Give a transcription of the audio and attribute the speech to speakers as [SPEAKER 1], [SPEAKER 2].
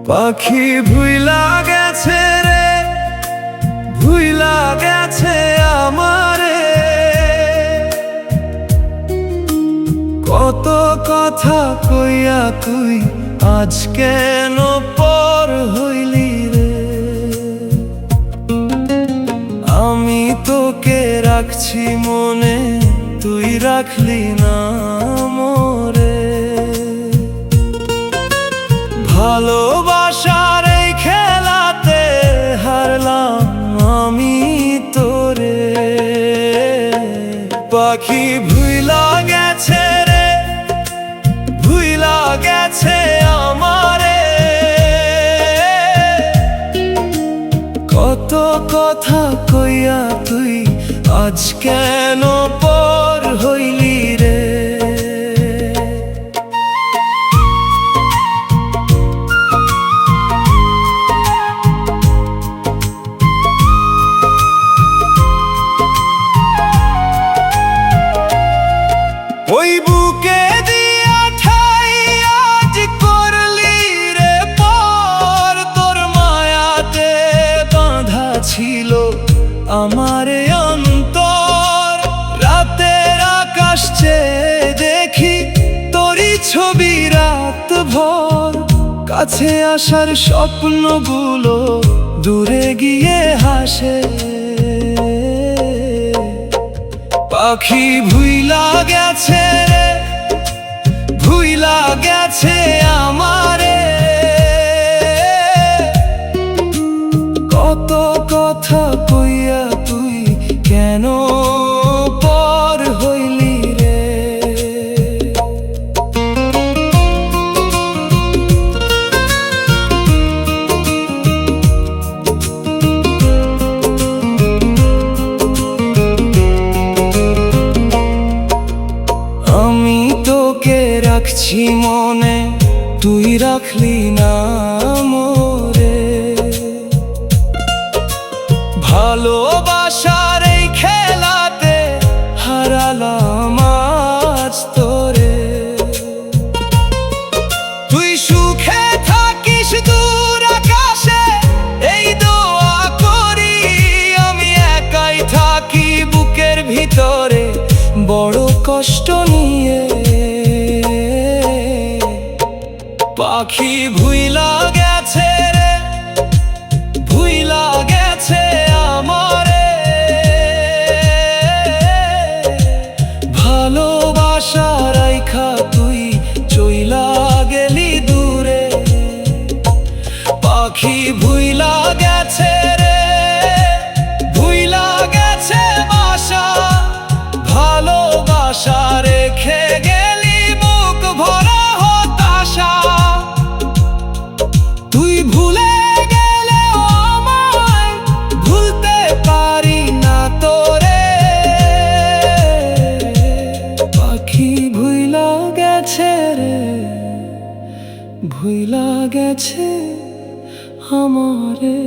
[SPEAKER 1] পাখি ভুইলা গেছে রে, ভুইলা গেছে আমারে। কত কথা কইয়া তুই আজ কেন পর হইলি রে। আমি তোকে রাখছি মনে, তুই রাখলি না মোরে। ভালোবাসার এই খেলাতে হারলাম আমি তোরে। পাখি ভুইলা গেছে রে, ভুইলা গেছে আমারে। কত কথা কইয়া তুই আজ কেন পর হইলি রে। ওই বুকে দিয়া ঠাই আজ করলি রে পর। তোর মায়াতে বাঁধা ছিল আমার অন্তর। রাতের আকাশ চেয়ে দেখি তোরই ছবি রাত ভর। কাছে আসার স্বপ্নগুলো দূরে গিয়ে হাসে। পাখি ভুইলা গেছে রে, ভুইলা গেছে আমারে। কত কথা কইয়া তুই কেন পর হইলি রে। আমি তোকে রাখছি মনে, তুই রাখলি না মোরে। ভালোবাসার এই খেলাতে হারালাম আজ তোরে। তুই সুখে থাকিস দূর আকাশে, এই দোয়া করি। আমি একাই থাকি বুকের ভিতরে বড় কষ্ট নিয়ে। পাখি ভুইলা গেছে রে, ভুইলা গেছে আমারে। ভালোবাসা রাইখা তুই চইলা গেলি দূরে। পাখি ভুইলা গেছে রে, ভুইলা গেছে বাসা। ভালোবাসা রেখে গেলি বুক ভরা হতাশা। তুই ভুলে গেলেও আমায় ভুলতে পারি না তোরে। পাখি ভুইলা গেছে রে, ভুইলা গেছে আমারে।